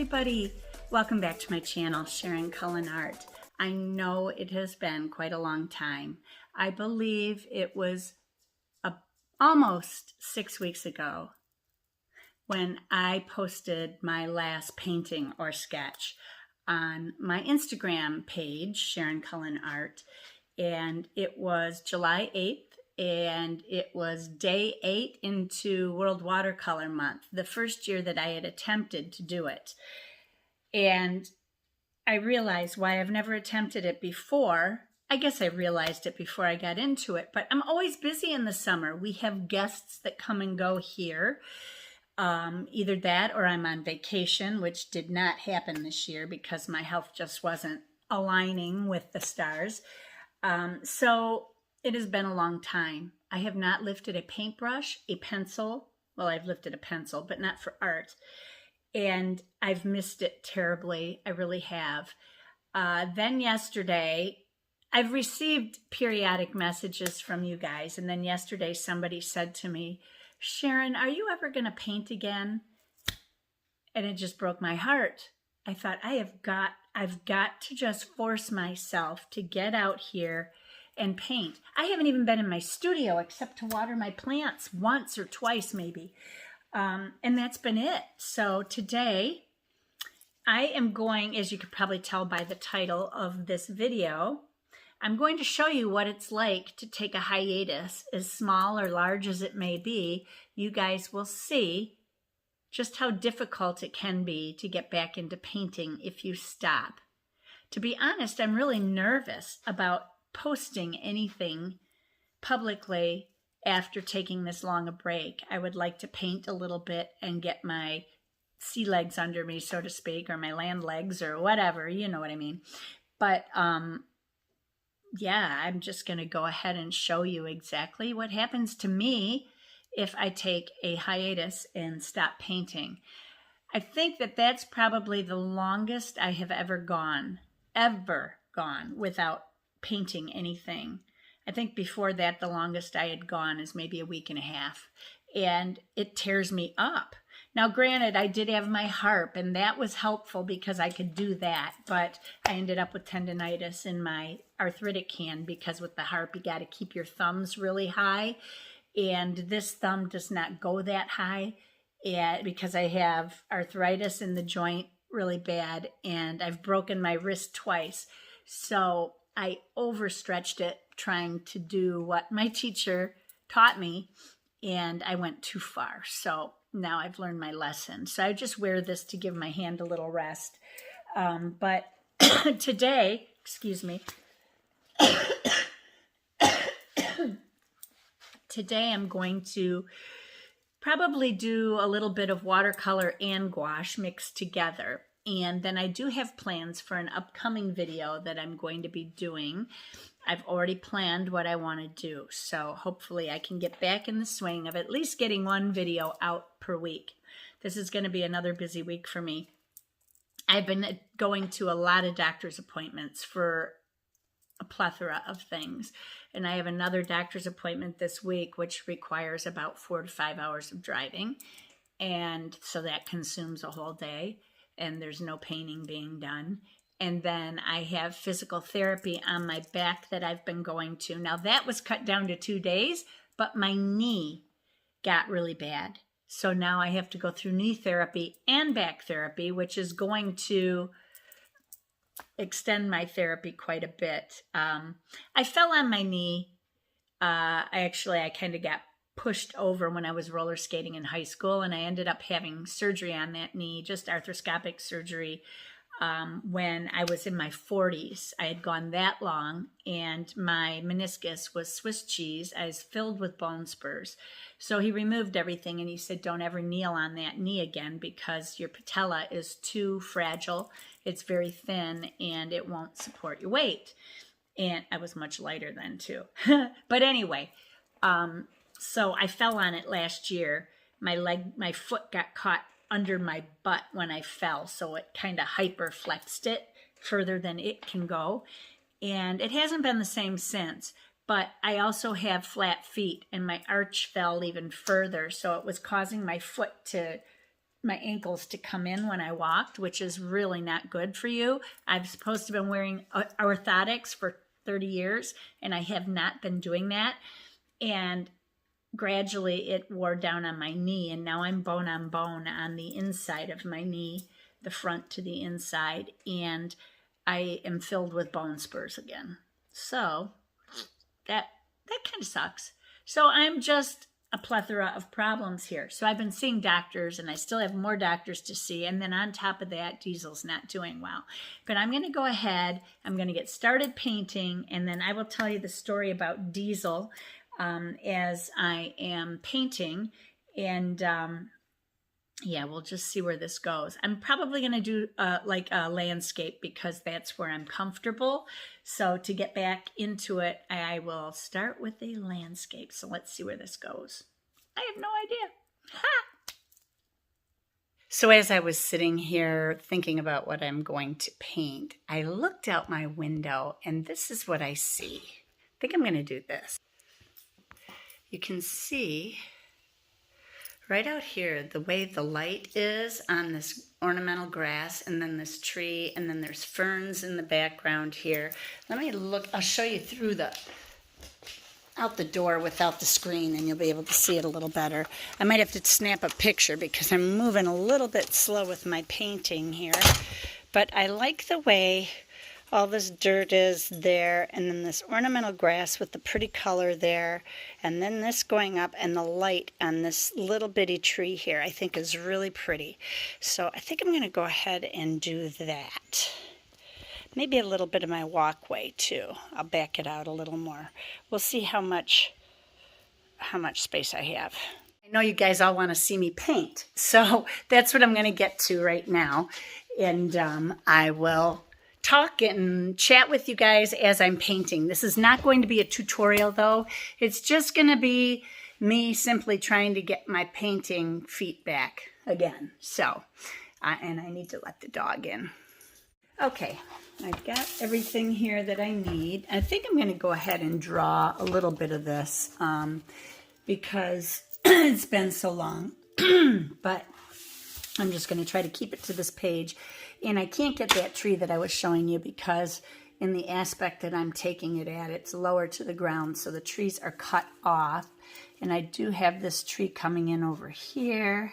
everybody, welcome back to my channel, Sharon Cullen Art. I know it has been quite a long time. I believe it was almost 6 weeks ago when I posted my last painting or sketch on my Instagram page, Sharon Cullen Art, and it was July 8th. And it was day 8 into World Watercolor Month, the first year that I had attempted to do it. And I realized why I've never attempted it before. I guess I realized it before I got into it, but I'm always busy in the summer. We have guests that come and go here. Either that or I'm on vacation, which did not happen this year because my health just wasn't aligning with the stars. So it has been a long time. I have not lifted a paintbrush, a pencil. Well, I've lifted a pencil, but not for art. And I've missed it terribly. I really have. Then yesterday, I've received periodic messages from you guys. And then yesterday, somebody said to me, Sharon, are you ever going to paint again? And it just broke my heart. I thought, I've got to just force myself to get out here and paint. I haven't even been in my studio except to water my plants once or twice maybe. And that's been it. So today I am going, as you could probably tell by the title of this video, I'm going to show you what it's like to take a hiatus, as small or large as it may be. You guys will see just how difficult it can be to get back into painting if you stop. To be honest, I'm really nervous about posting anything publicly after taking this long a break. I would like to paint a little bit and get my sea legs under me, so to speak, or my land legs or whatever, you know what I mean. But yeah, I'm just going to go ahead and show you exactly what happens to me if I take a hiatus and stop painting. I think that that's probably the longest I have ever gone without painting anything. I think before that, the longest I had gone is maybe a week and a half, and it tears me up. Now, granted, I did have my harp, and that was helpful because I could do that, but I ended up with tendonitis in my arthritic hand because with the harp, you got to keep your thumbs really high, and this thumb does not go that high because I have arthritis in the joint really bad, and I've broken my wrist twice. So I overstretched it trying to do what my teacher taught me, and I went too far. So now I've learned my lesson. So I just wear this to give my hand a little rest. But today, excuse me, today I'm going to probably do a little bit of watercolor and gouache mixed together. And then I do have plans for an upcoming video that I'm going to be doing. I've already planned what I want to do. So hopefully I can get back in the swing of at least getting one video out per week. This is going to be another busy week for me. I've been going to a lot of doctor's appointments for a plethora of things. And I have another doctor's appointment this week, which requires about 4 to 5 hours of driving. And so that consumes a whole day. And there's no painting being done. And then I have physical therapy on my back that I've been going to. Now that was cut down to 2 days, but my knee got really bad. So now I have to go through knee therapy and back therapy, which is going to extend my therapy quite a bit. I fell on my knee. I kind of got pushed over when I was roller skating in high school, and I ended up having surgery on that knee, just arthroscopic surgery, when I was in my 40s. I had gone that long, and my meniscus was Swiss cheese. I was filled with bone spurs. So he removed everything, and he said, don't ever kneel on that knee again because your patella is too fragile. It's very thin, and it won't support your weight. And I was much lighter then, too. But anyway, so I fell on it last year. My foot got caught under my butt when I fell, so it kind of hyperflexed it further than it can go. And it hasn't been the same since, but I also have flat feet, and my arch fell even further, so it was causing my foot to my ankles to come in when I walked, which is really not good for you. I'm supposed to have been wearing orthotics for 30 years, and I have not been doing that. And gradually it wore down on my knee, and now I'm bone on bone on the inside of my knee, the front to the inside, and I am filled with bone spurs again. So that kind of sucks. So I'm just a plethora of problems here. So I've been seeing doctors, and I still have more doctors to see. And then on top of that, Diesel's not doing well. But I'm going to go ahead. I'm going to get started painting, and then I will tell you the story about Diesel as I am painting. And yeah, we'll just see where this goes. I'm probably going to do like a landscape because that's where I'm comfortable. So to get back into it, I will start with a landscape. So let's see where this goes. I have no idea. Ha! So as I was sitting here thinking about what I'm going to paint, I looked out my window and this is what I see. I think I'm going to do this. You can see right out here, the way the light is on this ornamental grass, and then this tree, and then there's ferns in the background here. Let me look, I'll show you through out the door without the screen, and you'll be able to see it a little better. I might have to snap a picture because I'm moving a little bit slow with my painting here. But I like the way all this dirt is there, and then this ornamental grass with the pretty color there, and then this going up, and the light on this little bitty tree here I think is really pretty. So I think I'm going to go ahead and do that. Maybe a little bit of my walkway too. I'll back it out a little more. We'll see how much space I have. I know you guys all want to see me paint, so that's what I'm going to get to right now, and I will talk and chat with you guys as I'm painting. This is not going to be a tutorial though. It's just going to be me simply trying to get my painting feet back again. So, and I need to let the dog in. Okay, I've got everything here that I need. I think I'm going to go ahead and draw a little bit of this because it's been so long. But I'm just going to try to keep it to this page. And I can't get that tree that I was showing you because in the aspect that I'm taking it at, it's lower to the ground. So the trees are cut off. And I do have this tree coming in over here.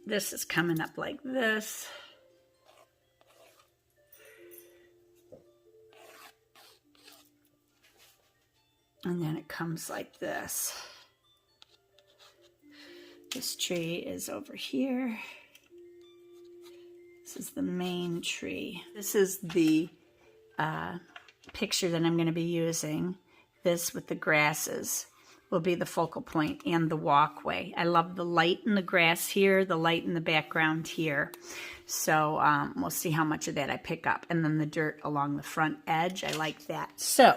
This is coming up like this. And then it comes like this. This tree is over here. This is the main tree. This is the picture that I'm going to be using. This with the grasses will be the focal point and the walkway. I love the light in the grass here, the light in the background here. So we'll see how much of that I pick up. And then the dirt along the front edge, I like that. So,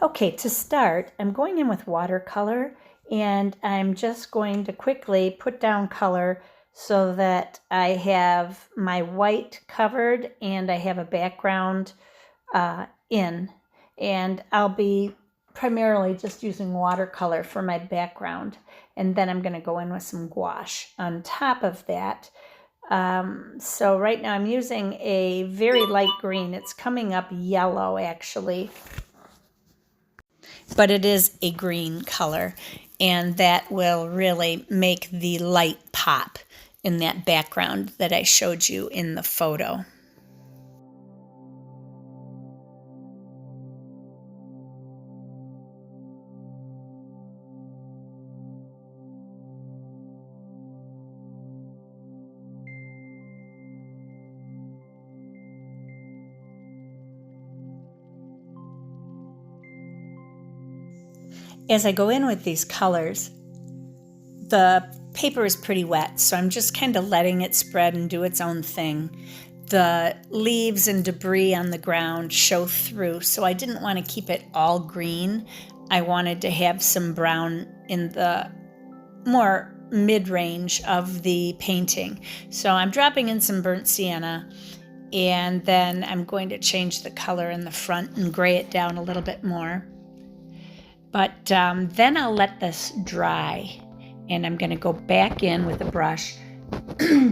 okay, to start, I'm going in with watercolor. And I'm just going to quickly put down color so that I have my white covered and I have a background in. And I'll be primarily just using watercolor for my background. And then I'm going to go in with some gouache on top of that. So right now I'm using a very light green. It's coming up yellow actually. But it is a green color. And that will really make the light pop in that background that I showed you in the photo. As I go in with these colors, the paper is pretty wet, so I'm just kind of letting it spread and do its own thing. The leaves and debris on the ground show through, so I didn't want to keep it all green. I wanted to have some brown in the more mid-range of the painting. So I'm dropping in some burnt sienna, and then I'm going to change the color in the front and gray it down a little bit more. But then I'll let this dry, and I'm going to go back in with a brush,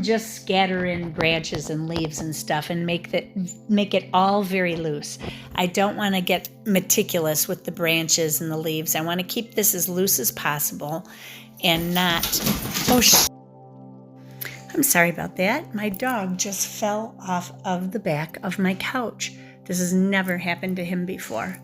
just scatter in branches and leaves and stuff, and make it all very loose. I don't want to get meticulous with the branches and the leaves. I want to keep this as loose as possible and not... I'm sorry about that. My dog just fell off of the back of my couch. This has never happened to him before.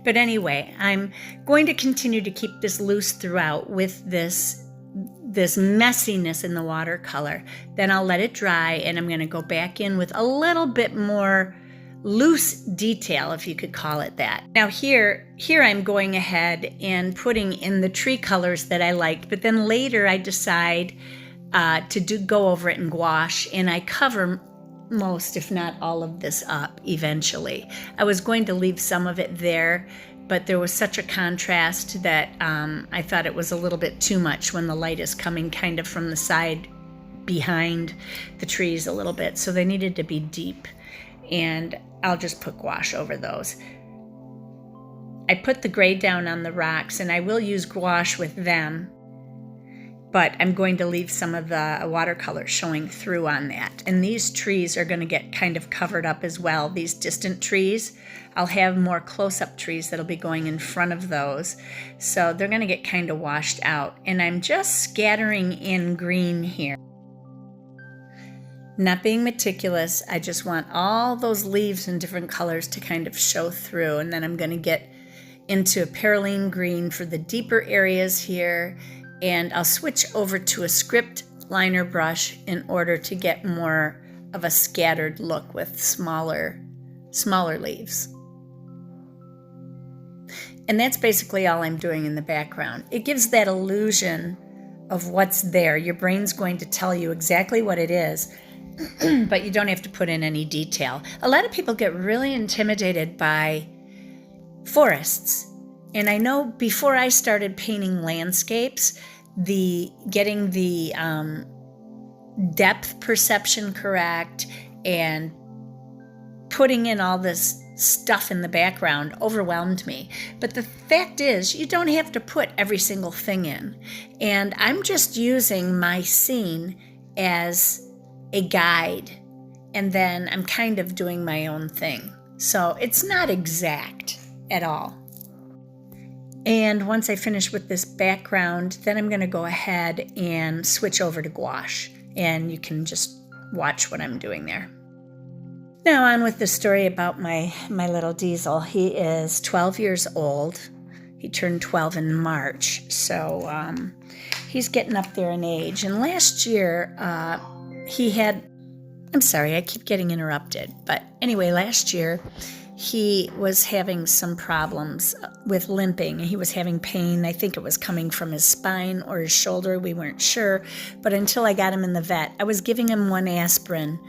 But anyway, I'm going to continue to keep this loose throughout with this messiness in the watercolor. Then I'll let it dry, and I'm going to go back in with a little bit more loose detail, if you could call it that. Now here I'm going ahead and putting in the tree colors that I liked, but then later I decide to go over it in gouache, and I cover most, if not all of this up eventually. I was going to leave some of it there, but there was such a contrast that I thought it was a little bit too much when the light is coming kind of from the side behind the trees a little bit. So they needed to be deep, and I'll just put gouache over those. I put the gray down on the rocks, and I will use gouache with them, but I'm going to leave some of the watercolor showing through on that. And these trees are going to get kind of covered up as well. These distant trees, I'll have more close-up trees that'll be going in front of those. So they're going to get kind of washed out. And I'm just scattering in green here. Not being meticulous, I just want all those leaves in different colors to kind of show through. And then I'm going to get into a perylene green for the deeper areas here. And I'll switch over to a script liner brush in order to get more of a scattered look with smaller leaves. And that's basically all I'm doing in the background. It gives that illusion of what's there. Your brain's going to tell you exactly what it is, but you don't have to put in any detail. A lot of people get really intimidated by forests. And I know before I started painting landscapes, getting the depth perception correct and putting in all this stuff in the background overwhelmed me. But the fact is, you don't have to put every single thing in. And I'm just using my scene as a guide, and then I'm kind of doing my own thing. So it's not exact at all. And once I finish with this background, then I'm going to go ahead and switch over to gouache, and you can just watch what I'm doing there. Now on with the story about my little Diesel. He is 12 years old. He turned 12 in March, so he's getting up there in age. And last year he had, I'm sorry, I keep getting interrupted, but anyway, last year he was having some problems with limping. He was having pain. I think it was coming from his spine or his shoulder. We weren't sure. But until I got him in the vet, I was giving him 1 aspirin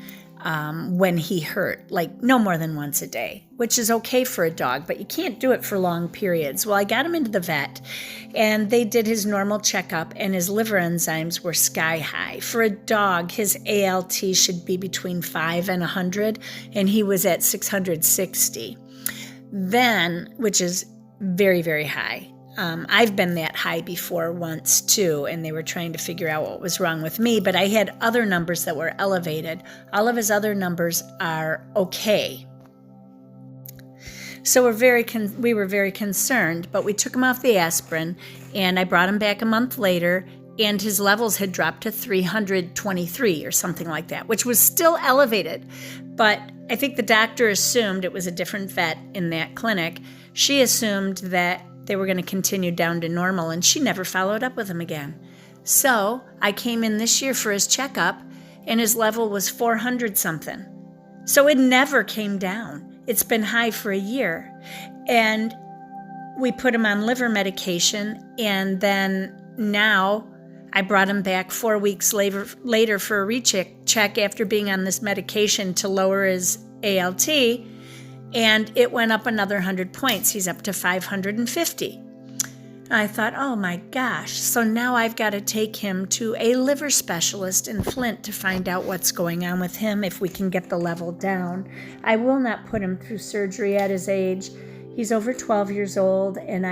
when he hurt, like no more than once a day, which is okay for a dog, but you can't do it for long periods. Well, I got him into the vet, and they did his normal checkup, and his liver enzymes were sky high. For a dog, his ALT should be between 5 and 100, and he was at 660. Then, which is very, very high. I've been that high before once too, and they were trying to figure out what was wrong with me, but I had other numbers that were elevated. All of his other numbers are okay. So we were very concerned, but we took him off the aspirin, and I brought him back a month later, and his levels had dropped to 323 or something like that, which was still elevated. But I think the doctor assumed, it was a different vet in that clinic, she assumed that they were going to continue down to normal, and she never followed up with him again. So I came in this year for his checkup, and his level was 400 something. So it never came down. It's been high for a year. And we put him on liver medication, and then now I brought him back 4 weeks later for a recheck after being on this medication to lower his ALT, and it went up another 100 points. He's up to 550. I thought, oh my gosh, so now I've got to take him to a liver specialist in Flint to find out what's going on with him, if we can get the level down. I will not put him through surgery at his age. He's over 12 years old, and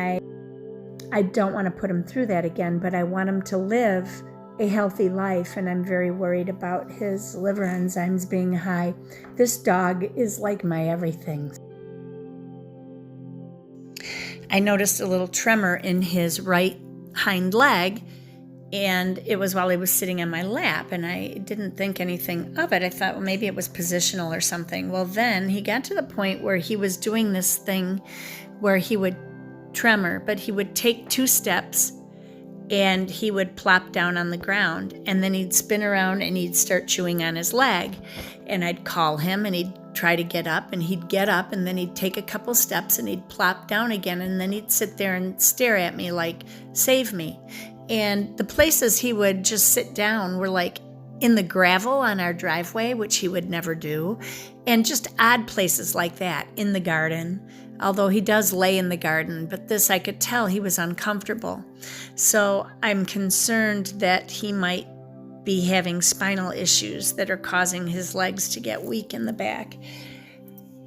I don't want to put him through that again, but I want him to live a healthy life, and I'm very worried about his liver enzymes being high. This dog is like my everything. I noticed a little tremor in his right hind leg, and it was while he was sitting on my lap, and I didn't think anything of it. I thought, well, maybe it was positional or something. Well, then he got to the point where he was doing this thing where he would tremor, but he would take 2 steps and he would plop down on the ground, and then he'd spin around and he'd start chewing on his leg. And I'd call him and he'd try to get up, and he'd get up, and then he'd take a couple steps and he'd plop down again, and then he'd sit there and stare at me like, save me. And the places he would just sit down were like in the gravel on our driveway, which he would never do, and just odd places like that in the garden. Although he does lay in the garden, but this I could tell he was uncomfortable. So I'm concerned that he might be having spinal issues that are causing his legs to get weak in the back.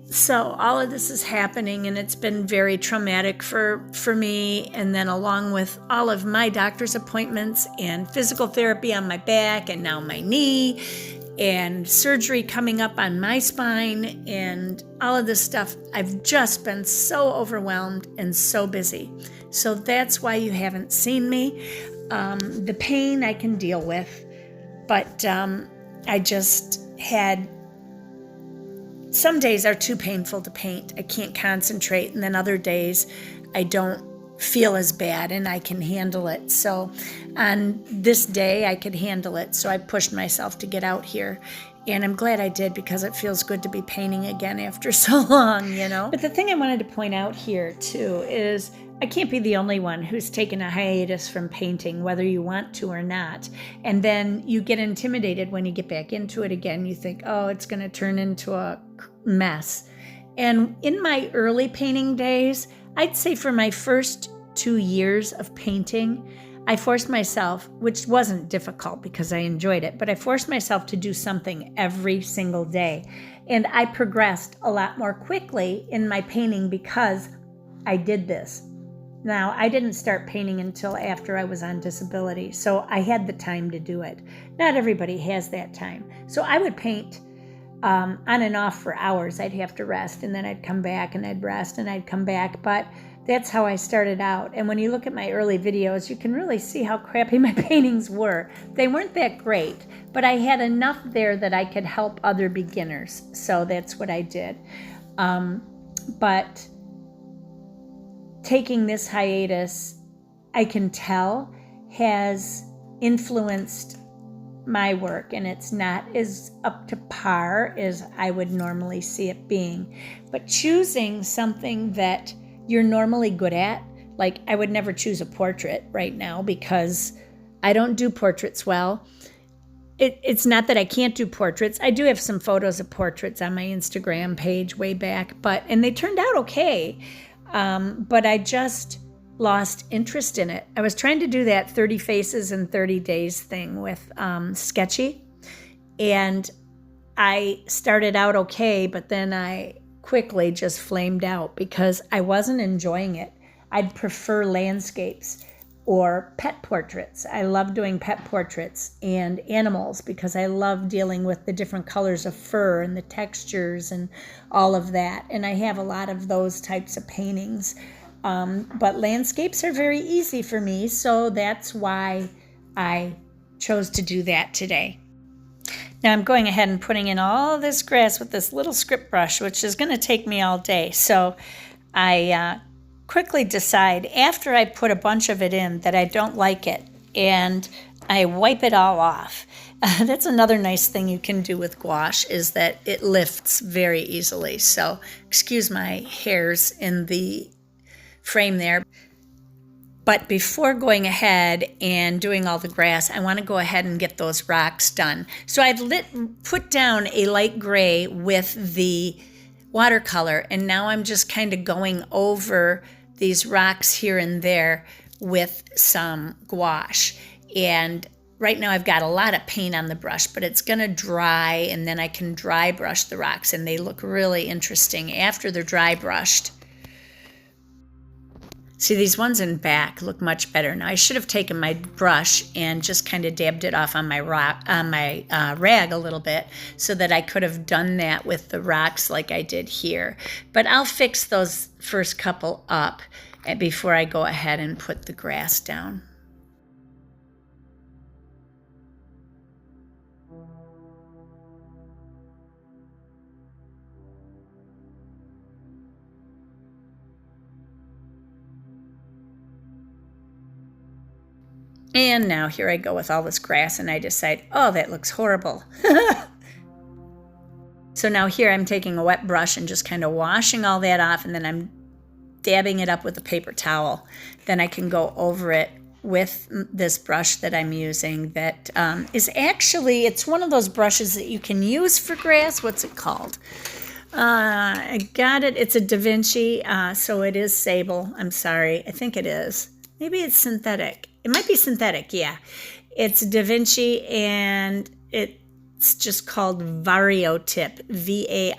So all of this is happening, and it's been very traumatic for me. And then along with all of my doctor's appointments and physical therapy on my back, and now my knee, and surgery coming up on my spine, and all of this stuff, I've just been so overwhelmed and so busy. So that's why you haven't seen me. The pain I can deal with, but I just had, some days are too painful to paint. I can't concentrate, and then other days I don't feel as bad and I can handle it. So on this day I could handle it, so I pushed myself to get out here, and I'm glad I did, because it feels good to be painting again after so long, you know. But the thing I wanted to point out here too is I can't be the only one who's taken a hiatus from painting, whether you want to or not. And then you get intimidated when you get back into it again. You think, oh, it's going to turn into a mess. And in my early painting days, I'd say for my first 2 years of painting, I forced myself, which wasn't difficult because I enjoyed it, but I forced myself to do something every single day. And I progressed a lot more quickly in my painting because I did this. Now, I didn't start painting until after I was on disability, so I had the time to do it. Not everybody has that time. So I would paint on and off for hours. I'd have to rest, and then I'd come back, and I'd rest, and I'd come back. But that's how I started out. And when you look at my early videos, you can really see how crappy my paintings were. They weren't that great, but I had enough there that I could help other beginners. So that's what I did. But taking this hiatus, I can tell, has influenced my work, and it's not as up to par as I would normally see it being. But choosing something that you're normally good at, like I would never choose a portrait right now because I don't do portraits well. It's not that I can't do portraits. I do have some photos of portraits on my Instagram page way back, and they turned out okay. But I just lost interest in it. I was trying to do that 30 faces in 30 days thing with Sketchy, and I started out okay, but then I quickly just flamed out because I wasn't enjoying it. I'd prefer landscapes or pet portraits. I love doing pet portraits and animals because I love dealing with the different colors of fur and the textures and all of that. And I have a lot of those types of paintings. But landscapes are very easy for me, so that's why I chose to do that today. Now I'm going ahead and putting in all this grass with this little script brush, which is going to take me all day. So I quickly decide after I put a bunch of it in that I don't like it, and I wipe it all off. That's another nice thing you can do with gouache, is that it lifts very easily. So excuse my hairs in the frame there. But before going ahead and doing all the grass, I want to go ahead and get those rocks done. So I've put down a light gray with the watercolor, and now I'm just kind of going over these rocks here and there with some gouache. And right now I've got a lot of paint on the brush, but it's going to dry, and then I can dry brush the rocks, and they look really interesting after they're dry brushed. See, these ones in back look much better. Now, I should have taken my brush and just kind of dabbed it off on my rag a little bit so that I could have done that with the rocks like I did here. But I'll fix those first couple up before I go ahead and put the grass down. And now here I go with all this grass and I decide, oh, that looks horrible. So now here I'm taking a wet brush and just kind of washing all that off, and then I'm dabbing it up with a paper towel. Then I can go over it with this brush that I'm using that is actually, it's one of those brushes that you can use for grass. What's it called? I got it. It's a Da Vinci, so it is sable. I'm sorry. I think it is. Maybe it's synthetic. It might be synthetic, yeah. It's Da Vinci, and it's just called Vario Tip, VARIO-tip.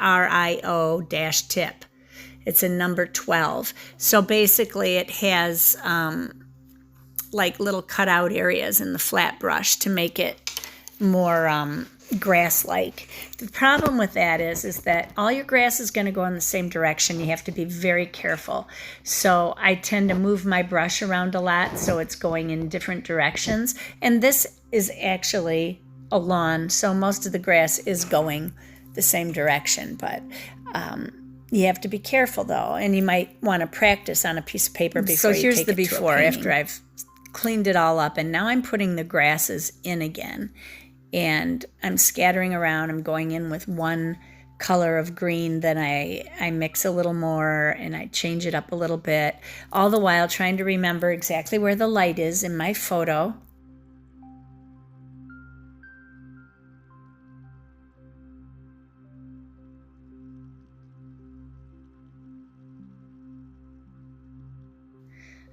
It's a number 12. So basically it has like little cutout areas in the flat brush to make it more grass-like. The problem with that is that all your grass is going to go in the same direction. You have to be very careful. So I tend to move my brush around a lot so it's going in different directions. And this is actually a lawn, so most of the grass is going the same direction. But you have to be careful though, and you might want to practice on a piece of paper before you take it to a painting. So here's the before after I've cleaned it all up, and now I'm putting the grasses in again. And I'm scattering around. I'm going in with one color of green, then I mix a little more and I change it up a little bit, all the while trying to remember exactly where the light is in my photo.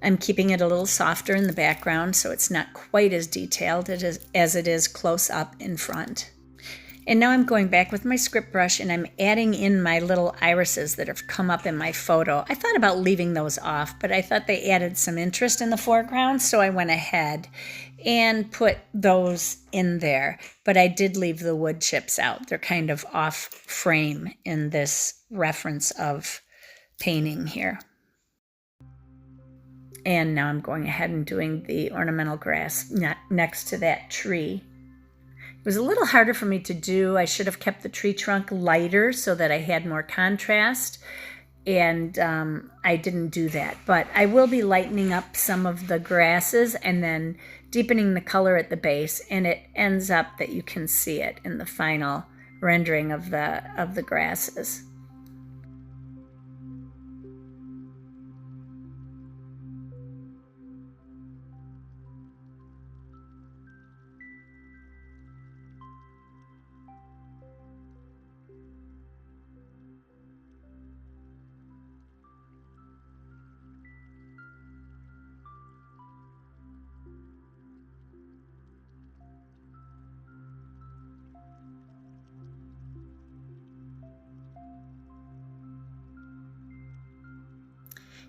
I'm keeping it a little softer in the background so it's not quite as detailed as it is close up in front. And now I'm going back with my script brush and I'm adding in my little irises that have come up in my photo. I thought about leaving those off, but I thought they added some interest in the foreground, so I went ahead and put those in there. But I did leave the wood chips out. They're kind of off frame in this reference of painting here. And now I'm going ahead and doing the ornamental grass next to that tree. It was a little harder for me to do. I should have kept the tree trunk lighter so that I had more contrast, and I didn't do that. But I will be lightening up some of the grasses and then deepening the color at the base, and it ends up that you can see it in the final rendering of the grasses.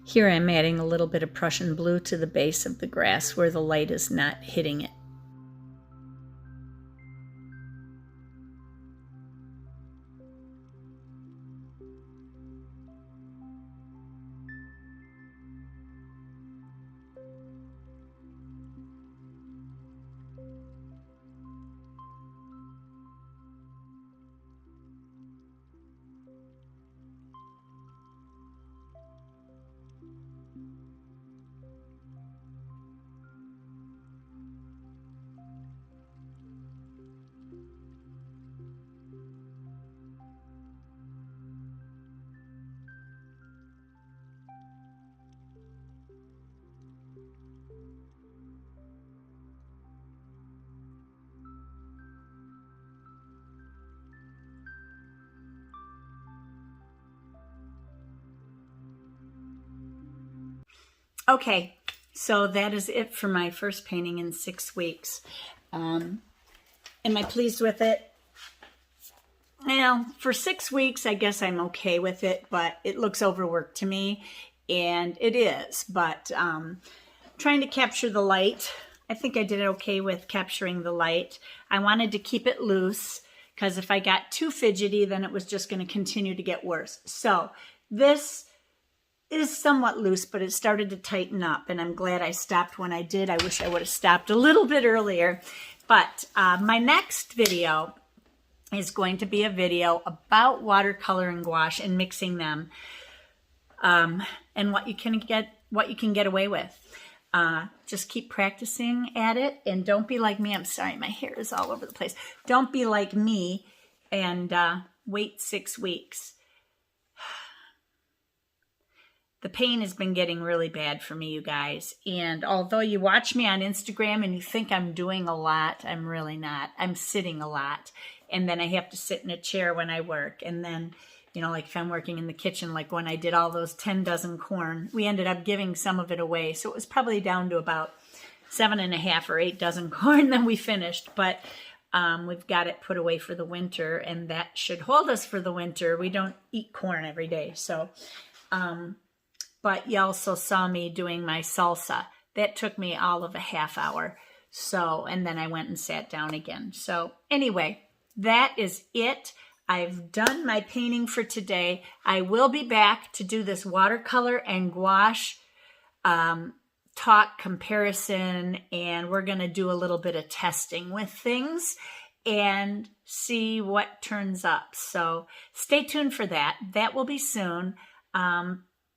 Here I'm adding a little bit of Prussian blue to the base of the grass where the light is not hitting it. Okay, so that is it for my first painting in 6 weeks. Am I pleased with it? Well, for 6 weeks, I guess I'm okay with it, but it looks overworked to me. and it is, but trying to capture the light. I think I did okay with capturing the light. I wanted to keep it loose because if I got too fidgety, then it was just going to continue to get worse. So this is somewhat loose, but it started to tighten up, and I'm glad I stopped when I did. I wish I would have stopped a little bit earlier. But my next video is going to be a video about watercolor and gouache and mixing them, and what you can get away with. Just keep practicing at it, and don't be like me. I'm sorry, my hair is all over the place. Don't be like me and wait 6 weeks. The pain has been getting really bad for me, you guys. And although you watch me on Instagram and you think I'm doing a lot, I'm really not. I'm sitting a lot. And then I have to sit in a chair when I work. And then, you know, like if I'm working in the kitchen, like when I did all those 10 dozen corn, we ended up giving some of it away. So it was probably down to about 7.5 or 8 dozen corn that we finished. But we've got it put away for the winter, and that should hold us for the winter. We don't eat corn every day. So, but you also saw me doing my salsa. That took me all of a half hour. So, and then I went and sat down again. So anyway, that is it. I've done my painting for today. I will be back to do this watercolor and gouache talk comparison, and we're going to do a little bit of testing with things and see what turns up. So stay tuned for that. That will be soon.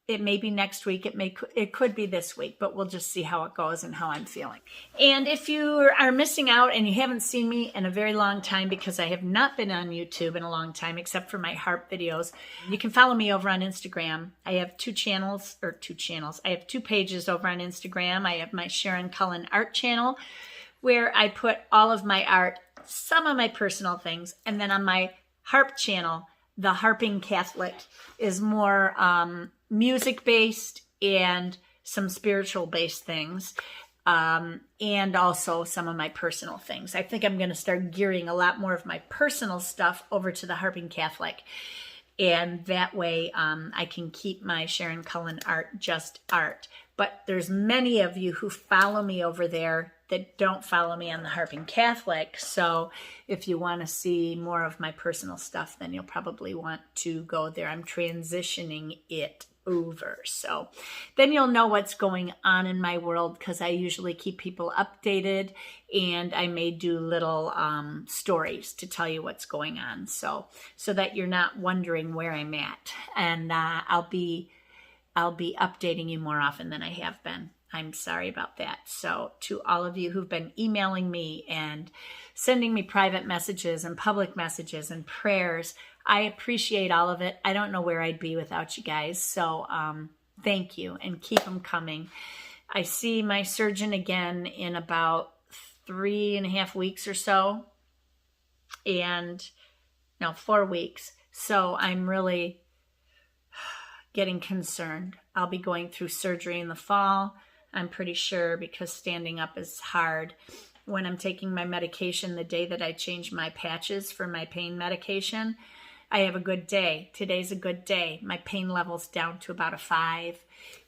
It may be next week. It could be this week, but we'll just see how it goes and how I'm feeling. And if you are missing out and you haven't seen me in a very long time, because I have not been on YouTube in a long time, except for my harp videos, you can follow me over on Instagram. I have two channels. I have 2 pages over on Instagram. I have my Sharon Cullen art channel, where I put all of my art, some of my personal things, and then on my harp channel, the Harping Catholic, is more music-based and some spiritual-based things, and also some of my personal things. I think I'm going to start gearing a lot more of my personal stuff over to the Harping Catholic, and that way I can keep my Sharon Cullen art just art. But there's many of you who follow me over there that don't follow me on the Harping Catholic. So if you want to see more of my personal stuff, then you'll probably want to go there. I'm transitioning it over. So then you'll know what's going on in my world, because I usually keep people updated, and I may do little stories to tell you what's going on. So that you're not wondering where I'm at. And I'll be updating you more often than I have been. I'm sorry about that. So to all of you who've been emailing me and sending me private messages and public messages and prayers, I appreciate all of it. I don't know where I'd be without you guys. So thank you, and keep them coming. I see my surgeon again in about 3.5 weeks or so. No, 4 weeks. So I'm really getting concerned. I'll be going through surgery in the fall, I'm pretty sure, because standing up is hard. When I'm taking my medication, the day that I change my patches for my pain medication, I have a good day. Today's a good day. My pain level's down to about a 5,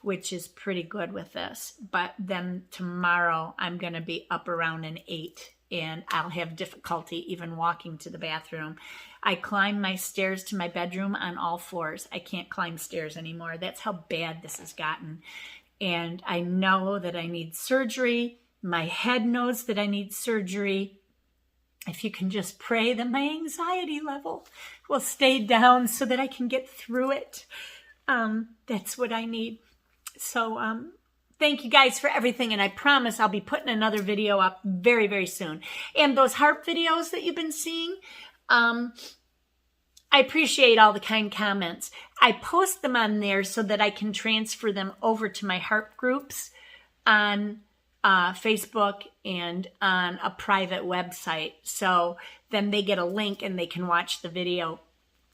which is pretty good with this. But then tomorrow I'm going to be up around an 8, and I'll have difficulty even walking to the bathroom. I climb my stairs to my bedroom on all 4s. I can't climb stairs anymore. That's how bad this has gotten. And I know that I need surgery. My head knows that I need surgery. If you can just pray that my anxiety level will stay down so that I can get through it. That's what I need. So thank you guys for everything. And I promise I'll be putting another video up very, very soon. And those harp videos that you've been seeing, I appreciate all the kind comments. I post them on there so that I can transfer them over to my harp groups on Facebook and on a private website. So then they get a link and they can watch the video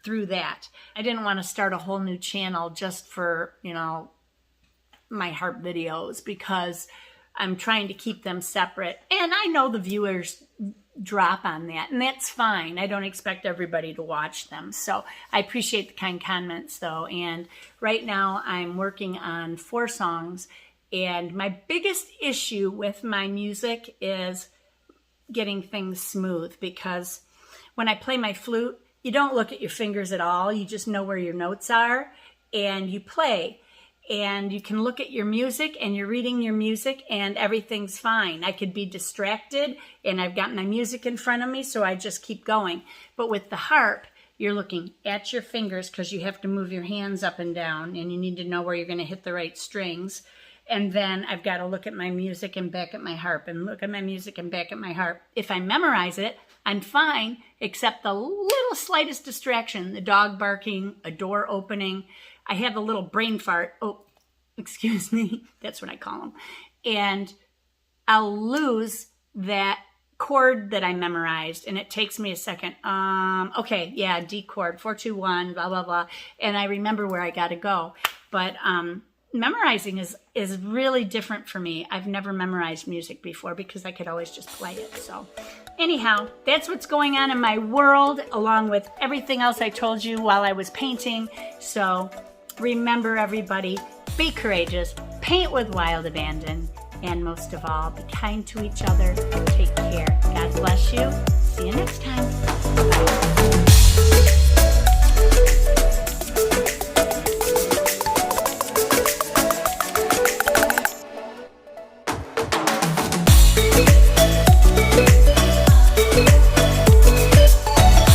through that. I didn't want to start a whole new channel just for, my harp videos, because I'm trying to keep them separate. And I know the viewers drop on that, and that's fine. I don't expect everybody to watch them. So I appreciate the kind comments though. And right now I'm working on 4 songs, and my biggest issue with my music is getting things smooth, because when I play my flute, you don't look at your fingers at all. You just know where your notes are and you play. And you can look at your music and you're reading your music and everything's fine. I could be distracted and I've got my music in front of me, so I just keep going. But with the harp, you're looking at your fingers because you have to move your hands up and down, and you need to know where you're going to hit the right strings. And then I've got to look at my music and back at my harp, and look at my music and back at my harp. If I memorize it, I'm fine, except the little slightest distraction, the dog barking, a door opening. I have a little brain fart. Oh, excuse me. That's what I call them. And I'll lose that chord that I memorized, and it takes me a second. Okay, yeah, D chord, 4-2-1, blah, blah, blah. And I remember where I got to go. But memorizing is really different for me. I've never memorized music before because I could always just play it. So anyhow, that's what's going on in my world, along with everything else I told you while I was painting. So remember, everybody, be courageous, paint with wild abandon, and most of all, be kind to each other. Take care. God bless you. See you next time. Bye.